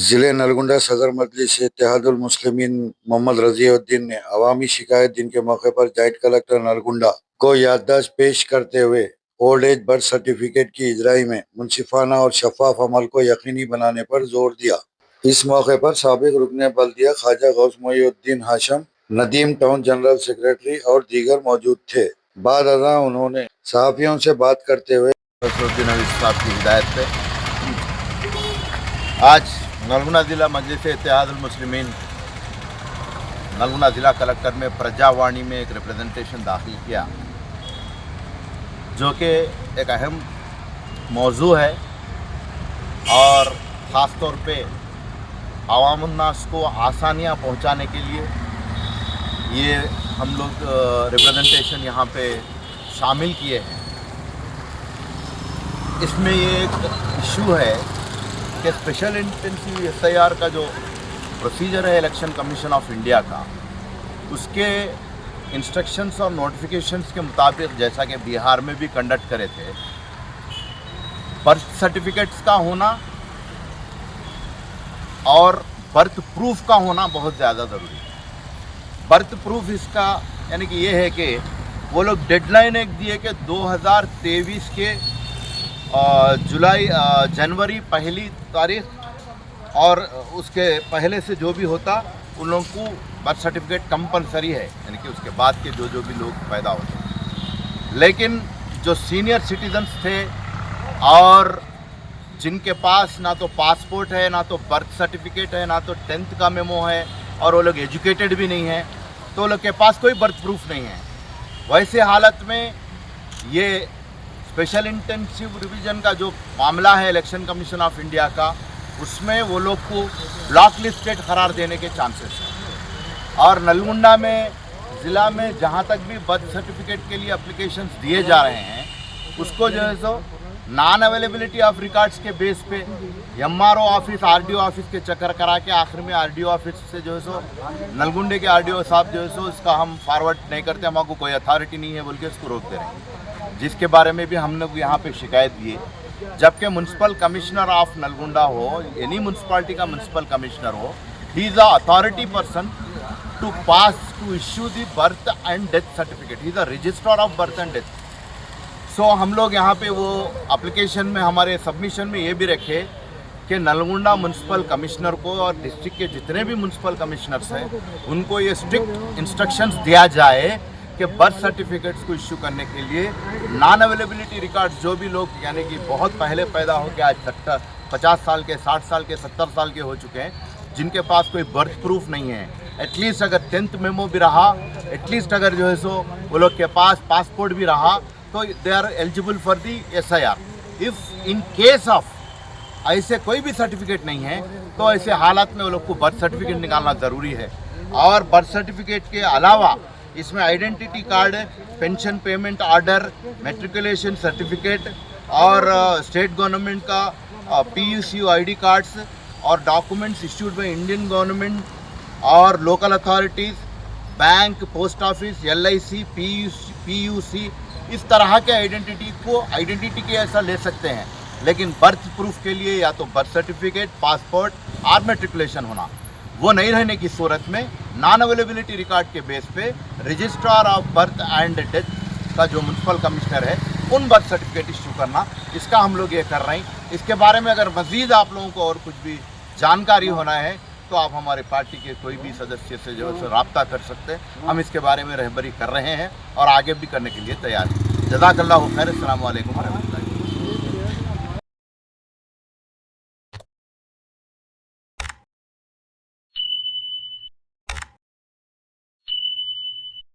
ज़िले नलगुंडा सदर मजलिस इत्तेहादुल मुस्लिमीन मोहम्मद रज़ीउद्दीन ने अवामी शिकायत दिन के मौके पर जॉइंट कलेक्टर नलगुंडा को याददाश्त पेश करते हुए ओल्ड एज बर्थ सर्टिफिकेट की इजराई में मुनसिफाना और शफाफ अमल को यकीनी बनाने पर जोर दिया। इस मौके पर साबिक रुकने बल्दिया Khwaja Ghaus Moinuddin Hasham, Nadeem town general secretary और दीगर मौजूद थे। बाद अज़ां उन्होंने सहाफ़ियों से बात करते हुए साहब की हिदायत पे आज नलगुंडा ज़िला मजलिस इत्तेहादुल मुस्लिमीन नलगुंडा ज़िला कलेक्टर में प्रजावाणी में एक रिप्रेजेंटेशन दाखिल किया, जो कि एक अहम मौजू है और ख़ास तौर पे अवामुन्नास को आसानियाँ पहुँचाने के लिए ये हम लोग रिप्रेजेंटेशन यहाँ पे शामिल किए हैं। इसमें ये एक इशू है कि स्पेशल इंटेंसिव SIR का जो प्रोसीजर है इलेक्शन कमीशन ऑफ इंडिया का, उसके इंस्ट्रक्शंस और नोटिफिकेशंस के मुताबिक जैसा कि बिहार में भी कंडक्ट करे थे, बर्थ सर्टिफिकेट्स का होना और बर्थ प्रूफ का होना बहुत ज़्यादा ज़रूरी है। बर्थ प्रूफ इसका यानी कि ये है कि वो लोग डेडलाइन एक दिए कि 2023 के जनवरी पहली तारीख और उसके पहले से जो भी होता उन लोगों को बर्थ सर्टिफिकेट कंपलसरी है, यानी कि उसके बाद के जो भी लोग पैदा होते। लेकिन जो सीनियर सिटीजन्स थे और जिनके पास ना तो पासपोर्ट है, ना तो बर्थ सर्टिफिकेट है, ना तो 10th का मेमो है और वो लोग एजुकेटेड भी नहीं है, तो लोग के पास कोई बर्थ प्रूफ नहीं है, वैसे हालत में ये स्पेशल इंटेंसिव रिवीजन का जो मामला है इलेक्शन कमीशन ऑफ इंडिया का, उसमें वो लोग को ब्लॉक लिस्टेड करार देने के चांसेस हैं। और नलगुंडा में ज़िला में जहाँ तक भी बर्थ सर्टिफिकेट के लिए एप्लीकेशंस दिए जा रहे हैं, उसको जो है so non availability of records के बेस पे MRO ऑफिस, RDO ऑफिस के चक्कर करा के आखिर में RDO ऑफिस से जो है सो नलगुंडे के RDO साहब जो है सो इसका हम फॉरवर्ड नहीं करते, हमको कोई अथॉरिटी नहीं है बोल के इसको रोक दे रहे हैं, जिसके बारे में भी हम लोग यहाँ पे शिकायत दिए। जबकि म्यूनसिपल कमिश्नर ऑफ नलगुंडा हो, एनी म्यूनसिपालिटी का म्यूनसिपल कमिश्नर हो, he is a authority person to pass to issue the birth and death certificate, he is a registrar of birth and death. So हम लोग यहाँ पे वो एप्लीकेशन में हमारे सबमिशन में ये भी रखे कि नलगुंडा म्यूनसिपल कमिश्नर को और डिस्ट्रिक्ट के जितने भी म्यूनसिपल कमिश्नर्स हैं उनको ये स्ट्रिक्ट इंस्ट्रक्शंस दिया जाए कि बर्थ सर्टिफिकेट्स को इश्यू करने के लिए नॉन अवेलेबिलिटी रिकॉर्ड्स जो भी लोग यानी कि बहुत पहले पैदा हो के आज 50 साल के, 60 साल के, 70 साल के हो चुके हैं, जिनके पास कोई बर्थ प्रूफ नहीं है, एटलीस्ट अगर 10th मेमो भी रहा, एटलीस्ट अगर जो है सो वो लोग के पास पासपोर्ट भी रहा, तो they are eligible for the SIR। If in case of ऐसे कोई भी सर्टिफिकेट नहीं है, तो ऐसे हालात में वो लोग को बर्थ सर्टिफिकेट निकालना ज़रूरी है। और बर्थ सर्टिफिकेट के अलावा इसमें identity card, pension payment order, matriculation certificate और स्टेट गवर्नमेंट का PUCU ID कार्ड्स और documents issued by Indian government और local authorities, bank, post office, LIC, PUC, इस तरह के आइडेंटिटी के ऐसा ले सकते हैं। लेकिन बर्थ प्रूफ के लिए या तो बर्थ सर्टिफिकेट, पासपोर्ट और मैट्रिकुलेशन होना, वो नहीं रहने की सूरत में नॉन अवेलेबिलिटी रिकॉर्ड के बेस पे registrar of birth and death का जो म्यूनसिपल कमिश्नर है उन बर्थ सर्टिफिकेट इशू करना, इसका हम लोग ये कर रहे हैं। इसके बारे में अगर मज़ीद आप लोगों को और कुछ भी जानकारी होना है तो आप हमारे पार्टी के कोई भी सदस्य से जो है रब्ता कर सकते हैं। हम इसके बारे में रहबरी कर रहे हैं और आगे भी करने के लिए तैयार हैं। जज़ाकल्लाहु खैर। अस्सलामु अलैकुम।